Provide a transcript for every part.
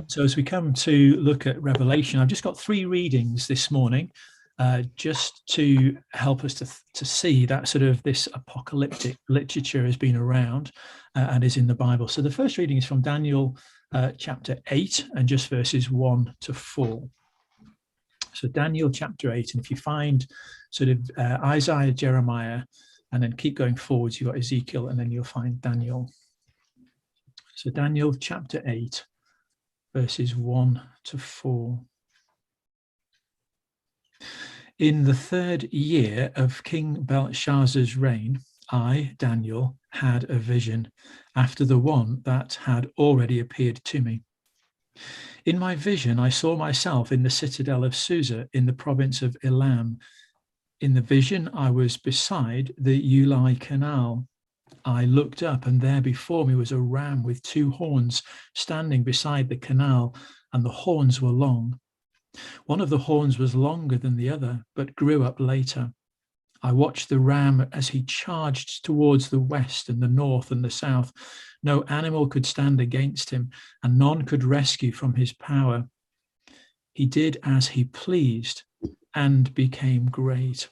So as we come to look at Revelation, I've just got 3 readings this morning, just to help us to see that sort of this apocalyptic literature has been around and is in the Bible. So the first reading is from Daniel chapter 8 and just verses 1 to 4. So Daniel chapter 8, and if you find sort of Isaiah, Jeremiah, and then keep going forwards, you've got Ezekiel, and then you'll find Daniel. So Daniel chapter 8, verses 1 to 4. In the 3rd year of King Belshazzar's reign, I, Daniel, had a vision after the one that had already appeared to me. In my vision, I saw myself in the citadel of Susa in the province of Elam. In the vision, I was beside the Ulai Canal. I looked up, and there before me was a ram with 2 horns standing beside the canal, and the horns were long. One of the horns was longer than the other, but grew up later. I watched the ram as he charged towards the west and the north and the south. No animal could stand against him, and none could rescue from his power. He did as he pleased and became great.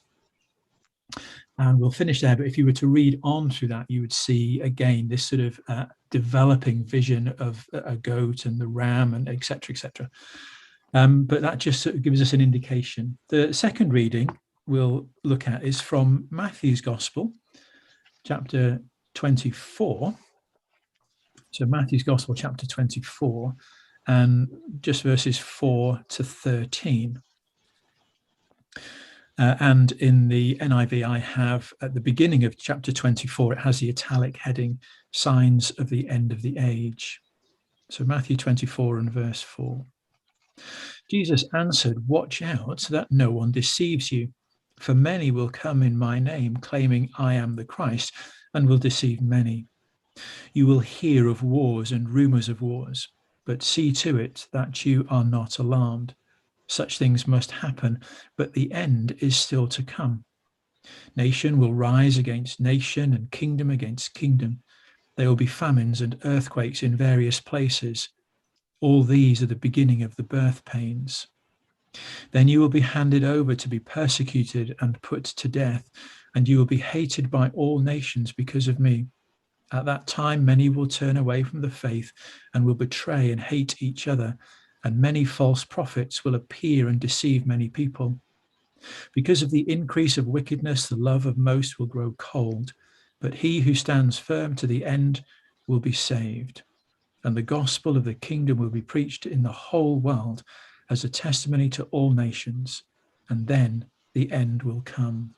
And we'll finish there, but if you were to read on through that, you would see again this sort of developing vision of a goat and the ram and etc., etc. But that just sort of gives us an indication. The second reading we'll look at is from Matthew's Gospel, chapter 24. So Matthew's Gospel, chapter 24, and just verses 4 to 13. And in the NIV, I have at the beginning of chapter 24, it has the italic heading, Signs of the End of the Age. So Matthew 24 and verse 4. Jesus answered, "Watch out that no one deceives you, for many will come in my name, claiming I am the Christ, and will deceive many. You will hear of wars and rumors of wars, but see to it that you are not alarmed. Such things must happen, but the end is still to come. Nation will rise against nation and kingdom against kingdom. There will be famines and earthquakes in various places. All these are the beginning of the birth pains. Then you will be handed over to be persecuted and put to death, and you will be hated by all nations because of me. At that time, many will turn away from the faith and will betray and hate each other, and many false prophets will appear and deceive many people. Because of the increase of wickedness, the love of most will grow cold, but he who stands firm to the end will be saved. And the gospel of the kingdom will be preached in the whole world as a testimony to all nations, and then the end will come."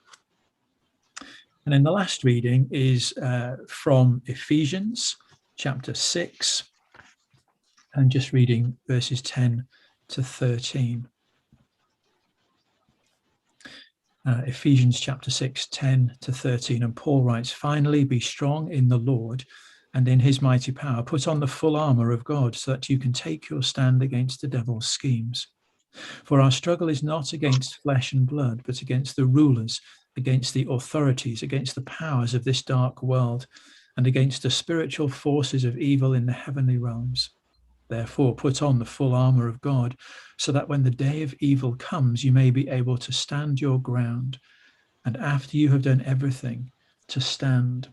And then the last reading is from Ephesians chapter 6, and just reading verses 10 to 13. Ephesians chapter 6, 10 to 13. And Paul writes, "Finally, be strong in the Lord and in his mighty power. Put on the full armor of God so that you can take your stand against the devil's schemes. For our struggle is not against flesh and blood, but against the rulers, against the authorities, against the powers of this dark world, and against the spiritual forces of evil in the heavenly realms. Therefore, put on the full armor of God, so that when the day of evil comes, you may be able to stand your ground, and after you have done everything, to stand."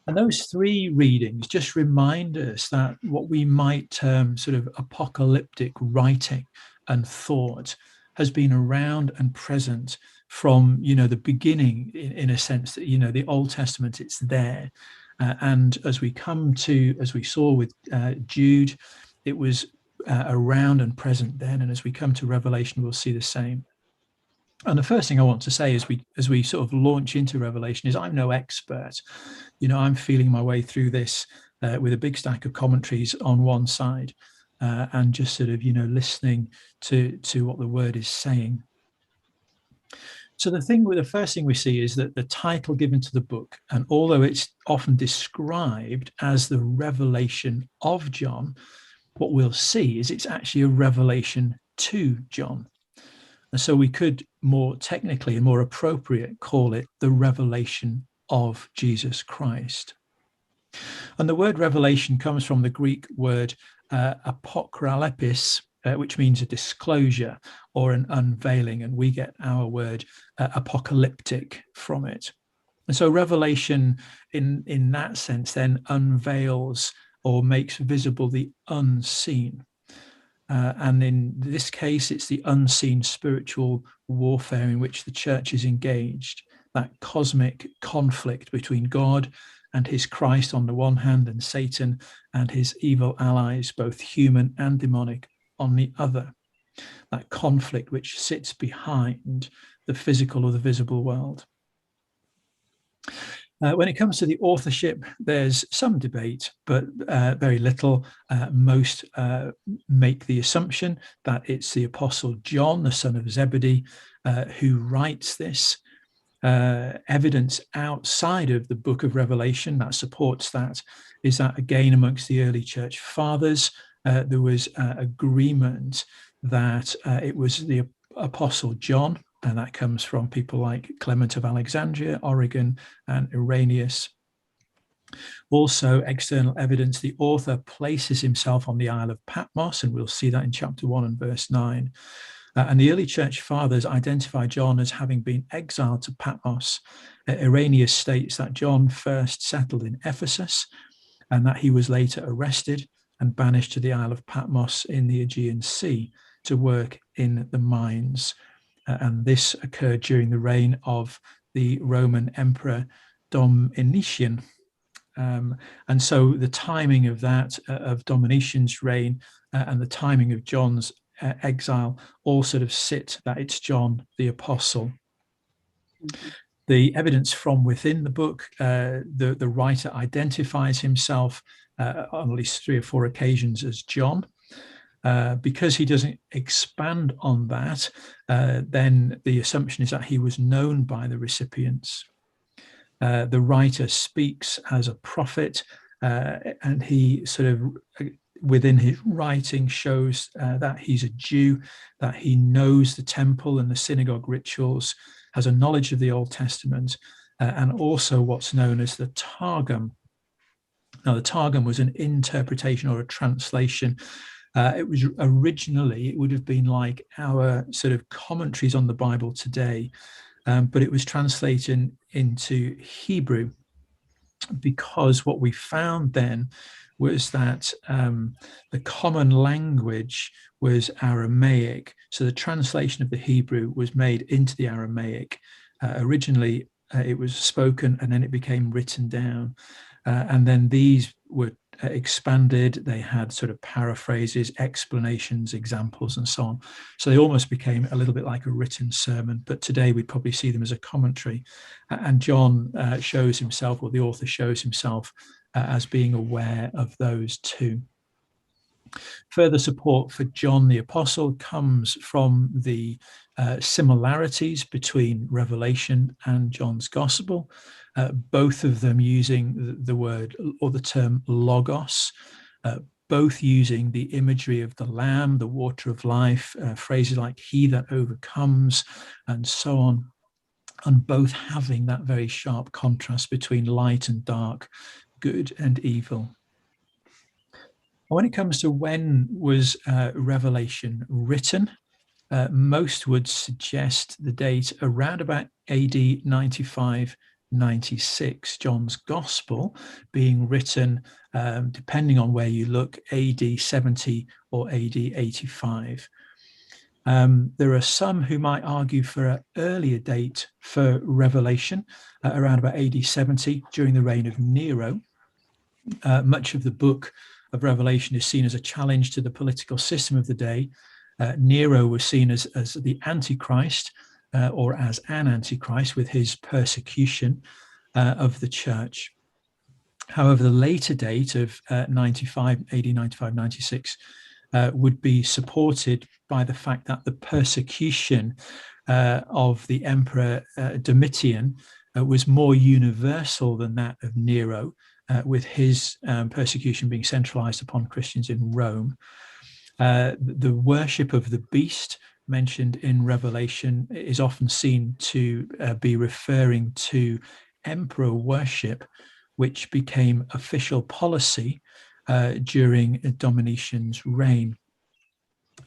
And those 3 readings just remind us that what we might term sort of apocalyptic writing and thought has been around and present from, the beginning, in a sense that, the Old Testament, it's there. And as we saw with Jude, it was around and present then. And as we come to Revelation, we'll see the same. And the first thing I want to say as we sort of launch into Revelation is I'm no expert. I'm feeling my way through this with a big stack of commentaries on one side and just sort of, listening to what the word is saying. So the first thing we see is that the title given to the book, and although it's often described as the revelation of John, what we'll see is it's actually a revelation to John. And so we could more technically and more appropriate call it the revelation of Jesus Christ. And the word revelation comes from the Greek word apokrypsis, which means a disclosure or an unveiling, and we get our word apocalyptic from it. And so revelation in that sense then unveils or makes visible the unseen. And in this case, it's the unseen spiritual warfare in which the church is engaged, that cosmic conflict between God and his Christ on the one hand, and Satan and his evil allies, both human and demonic, on the other. That conflict which sits behind the physical or the visible world. When it comes to the authorship, there's some debate, but very little. Most make the assumption that it's the Apostle John, the son of Zebedee, who writes this. Evidence outside of the book of Revelation that supports that is that, again, amongst the early church fathers, there was agreement that it was the Apostle John, and that comes from people like Clement of Alexandria, Origen, and Irenaeus. Also, external evidence, the author places himself on the Isle of Patmos, and we'll see that in chapter 1 and verse 9. And the early church fathers identify John as having been exiled to Patmos. Irenaeus states that John first settled in Ephesus and that he was later arrested and banished to the Isle of Patmos in the Aegean Sea to work in the mines. And this occurred during the reign of the Roman Emperor Domitian. And so the timing of that, of Domitian's reign, and the timing of John's exile all sort of sit that it's John the Apostle. The evidence from within the book, the writer identifies himself on at least 3 or 4 occasions as John. Because he doesn't expand on that, then the assumption is that he was known by the recipients. The writer speaks as a prophet, and he sort of, within his writing, shows that he's a Jew, that he knows the temple and the synagogue rituals, has a knowledge of the Old Testament, and also what's known as the Targum. Now, the Targum was an interpretation or a translation. It was originally, it would have been like our sort of commentaries on the Bible today, but it was translated into Hebrew, because what we found then was that the common language was Aramaic. So the translation of the Hebrew was made into the Aramaic. Originally, it was spoken and then it became written down. And then these were expanded. They had sort of paraphrases, explanations, examples, and so on. So they almost became a little bit like a written sermon, but today we probably see them as a commentary. And John shows himself, or the author shows himself, as being aware of those two. Further support for John the Apostle comes from the similarities between Revelation and John's Gospel, both of them using the word or the term logos, both using the imagery of the Lamb, the water of life, phrases like he that overcomes, and so on, and both having that very sharp contrast between light and dark, good and evil. When it comes to when was Revelation written, most would suggest the date around about AD 95-96, John's Gospel being written, depending on where you look, AD 70 or AD 85. There are some who might argue for an earlier date for Revelation, around about AD 70, during the reign of Nero. Much of the book of Revelation is seen as a challenge to the political system of the day. Nero was seen as the Antichrist, or as an Antichrist, with his persecution of the church. However, the later date of 95, AD 95, 96 would be supported by the fact that the persecution of the Emperor Domitian was more universal than that of Nero, with his persecution being centralized upon Christians in Rome. The worship of the beast mentioned in Revelation is often seen to be referring to emperor worship, which became official policy during Domitian's reign.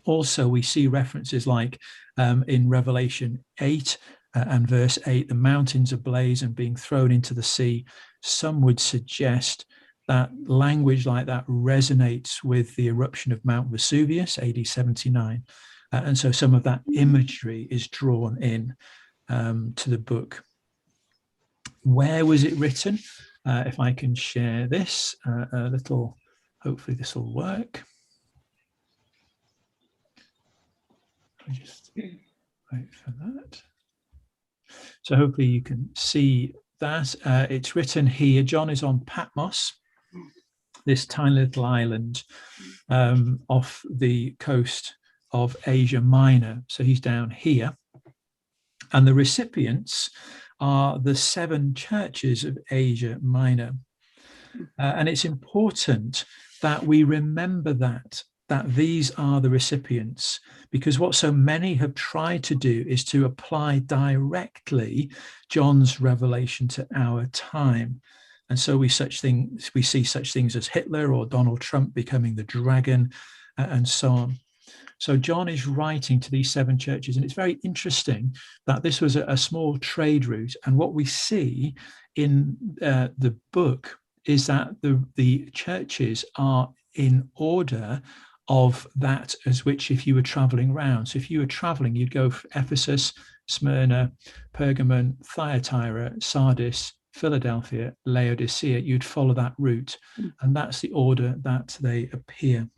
Also, we see references like in Revelation 8 and verse 8, the mountains ablaze and being thrown into the sea. Some would suggest that language like that resonates with the eruption of Mount Vesuvius, AD 79. And so some of that imagery is drawn in to the book. Where was it written? If I can share this a little, hopefully this will work. I just wait for that. So hopefully you can see that. It's written here. John is on Patmos, this tiny little island off the coast of Asia Minor. So he's down here. And the recipients are the 7 churches of Asia Minor. And it's important that we remember that these are the recipients, because what so many have tried to do is to apply directly John's revelation to our time. And so we see such things as Hitler or Donald Trump becoming the dragon and so on. So John is writing to these 7 churches, and it's very interesting that this was a small trade route. And what we see in the book is that the churches are in order of that as which if you were traveling around. So if you were traveling, you'd go for Ephesus, Smyrna, Pergamon, Thyatira, Sardis, Philadelphia, Laodicea. You'd follow that route, and that's the order that they appear.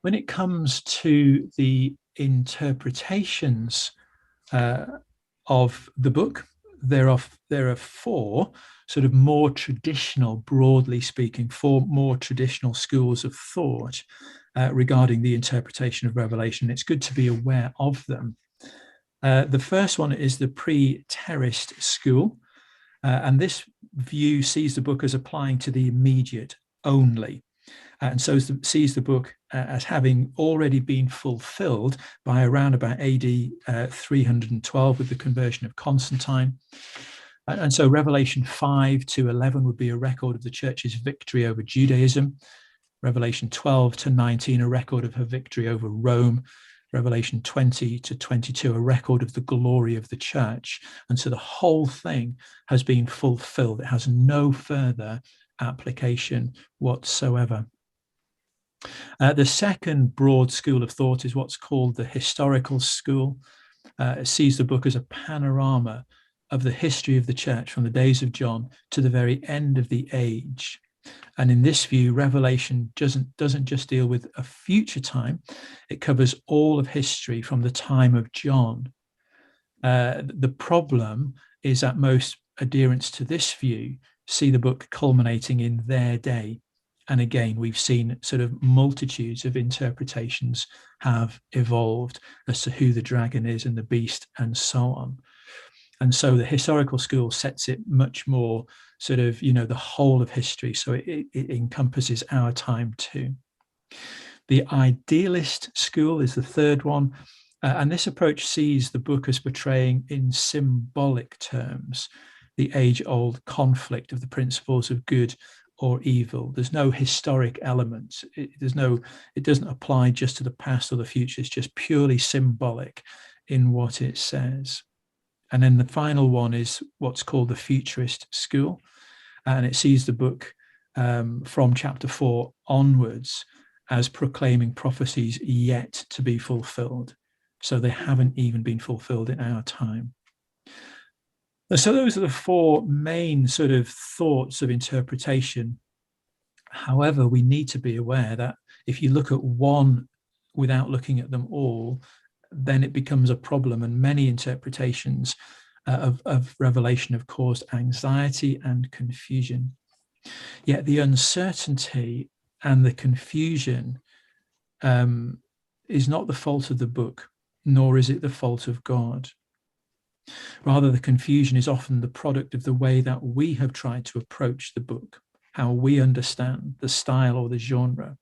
When it comes to the interpretations of the book, there are 4 sort of more traditional, broadly speaking, 4 more traditional schools of thought regarding the interpretation of Revelation. It's good to be aware of them. The first one is the pre-terrorist school, and this view sees the book as applying to the immediate only. And so sees the book as having already been fulfilled by around about AD 312 with the conversion of Constantine. And so Revelation 5 to 11 would be a record of the church's victory over Judaism. Revelation 12 to 19, a record of her victory over Rome. Revelation 20 to 22, a record of the glory of the church. And so the whole thing has been fulfilled. It has no further application whatsoever. The second broad school of thought is what's called the historical school. It sees the book as a panorama of the history of the church from the days of John to the very end of the age. And in this view, Revelation doesn't just deal with a future time, it covers all of history from the time of John. The problem is that most adherents to this view see the book culminating in their day. And again, we've seen sort of multitudes of interpretations have evolved as to who the dragon is and the beast and so on. And so the historical school sets it much more sort of, the whole of history. So it encompasses our time too. The idealist school is the third one. And this approach sees the book as portraying in symbolic terms the age-old conflict of the principles of good or evil. There's no historic element. It doesn't apply just to the past or the future. It's just purely symbolic in what it says. And then the final one is what's called the futurist school. And it sees the book from chapter 4 onwards as proclaiming prophecies yet to be fulfilled. So they haven't even been fulfilled in our time. So those are the 4 main sort of thoughts of interpretation. However, we need to be aware that if you look at one without looking at them all, then it becomes a problem. And many interpretations of Revelation have caused anxiety and confusion. Yet the uncertainty and the confusion is not the fault of the book, nor is it the fault of God. Rather, the confusion is often the product of the way that we have tried to approach the book, how we understand the style or the genre.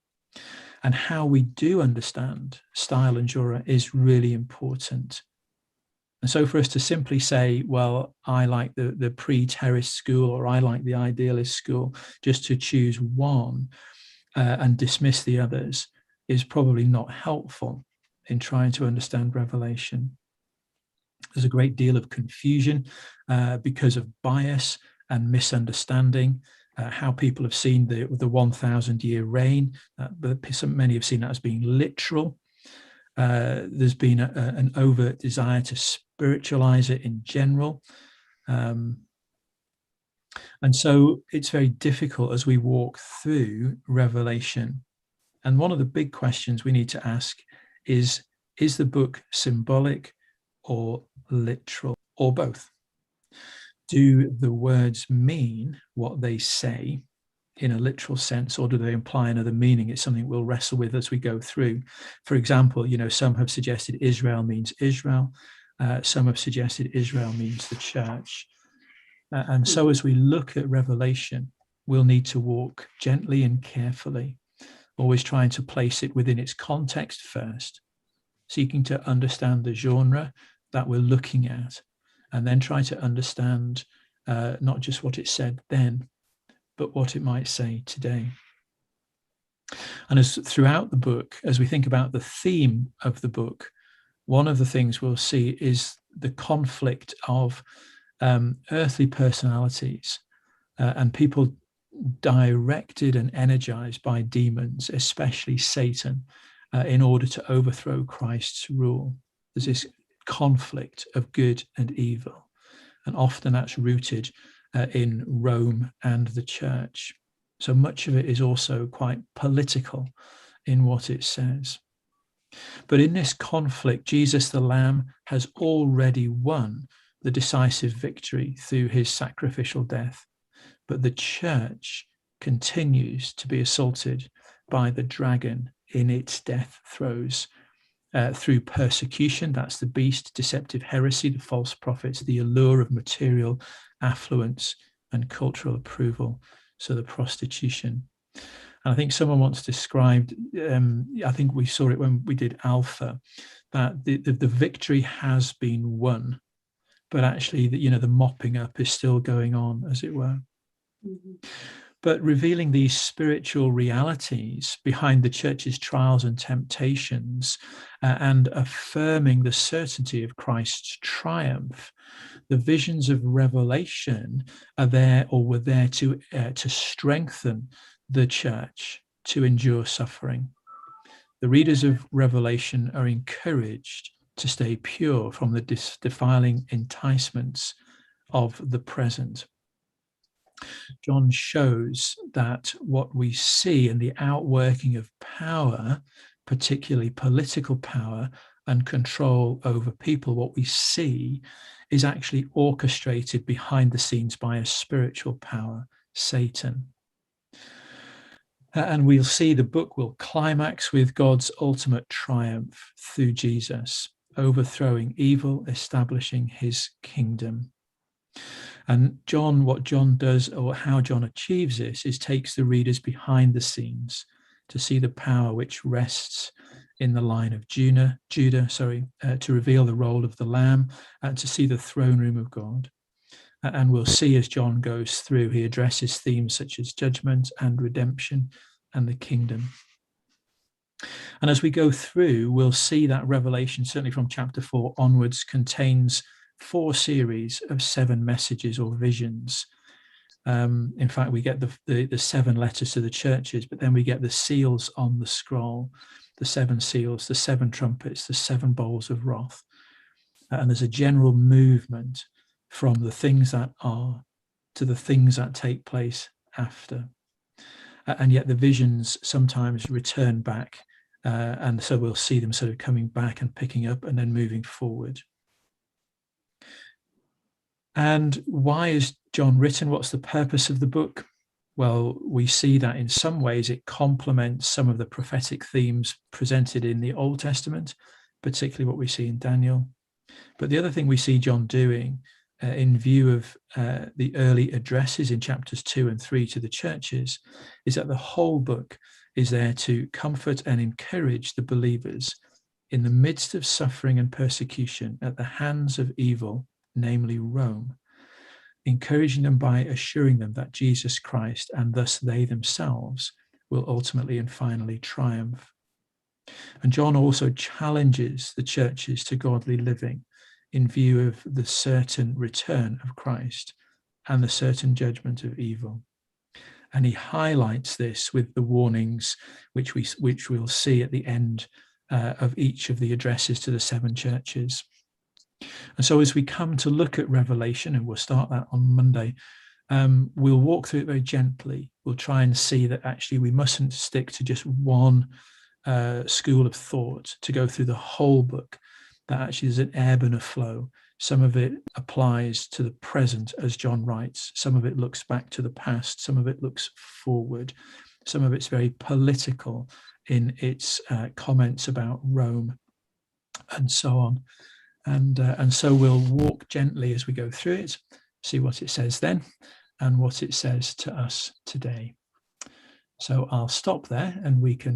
And how we do understand style and genre is really important. And so for us to simply say, well, I like the pre-terrorist school, or I like the idealist school, just to choose one and dismiss the others, is probably not helpful in trying to understand Revelation. There's a great deal of confusion because of bias and misunderstanding, how people have seen the 1,000-year reign. But many have seen that as being literal. There's been an overt desire to spiritualize it in general. And so it's very difficult as we walk through Revelation. And one of the big questions we need to ask is the book symbolic or literal, or both? Do the words mean what they say in a literal sense, or do they imply another meaning? It's something we'll wrestle with as we go through. For example, some have suggested Israel means Israel. Some have suggested Israel means the church. And so as we look at Revelation, we'll need to walk gently and carefully, always trying to place it within its context first, seeking to understand the genre that we're looking at, and then try to understand not just what it said then, but what it might say today. And as throughout the book, as we think about the theme of the book, one of the things we'll see is the conflict of earthly personalities and people directed and energized by demons, especially Satan, in order to overthrow Christ's rule. There's this conflict of good and evil, and often that's rooted in Rome and the church. So much of it is also quite political in what it says. But in this conflict, Jesus the Lamb has already won the decisive victory through his sacrificial death. But the church continues to be assaulted by the dragon in its death throes through persecution. That's the beast, deceptive heresy, the false prophets, the allure of material affluence and cultural approval. So the prostitution. And I think someone once described, I think we saw it when we did Alpha, that the victory has been won, but actually the mopping up is still going on, as it were. Mm-hmm. But revealing these spiritual realities behind the church's trials and temptations and affirming the certainty of Christ's triumph, the visions of Revelation are there, or were there, to strengthen the church to endure suffering. The readers of Revelation are encouraged to stay pure from the defiling enticements of the present. John shows that what we see in the outworking of power, particularly political power and control over people, what we see is actually orchestrated behind the scenes by a spiritual power, Satan. And we'll see the book will climax with God's ultimate triumph through Jesus, overthrowing evil, establishing his kingdom. And what John does, or how John achieves this, is takes the readers behind the scenes to see the power which rests in the line of Judah, to reveal the role of the Lamb and to see the throne room of God. And we'll see as John goes through, he addresses themes such as judgment and redemption and the kingdom. And as we go through, we'll see that Revelation, certainly from chapter 4 onwards, contains 4 series of 7 messages or visions. In fact, we get the 7 letters to the churches, but then we get the seals on the scroll, the 7 seals, the 7 trumpets, the 7 bowls of wrath. And there's a general movement from the things that are to the things that take place after. And yet the visions sometimes return back. And so we'll see them sort of coming back and picking up and then moving forward. And why is John written? What's the purpose of the book? Well, we see that in some ways it complements some of the prophetic themes presented in the Old Testament, particularly what we see in Daniel. But the other thing we see John doing in view of the early addresses in chapters 2 and 3 to the churches is that the whole book is there to comfort and encourage the believers in the midst of suffering and persecution at the hands of evil, namely Rome, encouraging them by assuring them that Jesus Christ, and thus they themselves, will ultimately and finally triumph. And John also challenges the churches to godly living in view of the certain return of Christ and the certain judgment of evil. And he highlights this with the warnings which we'll see at the end of each of the addresses to the 7 churches. And so as we come to look at Revelation, and we'll start that on Monday, we'll walk through it very gently. We'll try and see that actually we mustn't stick to just one school of thought to go through the whole book, that actually is an ebb and a flow. Some of it applies to the present as John writes. Some of it looks back to the past. Some of it looks forward. Some of it's very political in its comments about Rome and so on. And so we'll walk gently as we go through it, see what it says then and what it says to us today. So I'll stop there and we can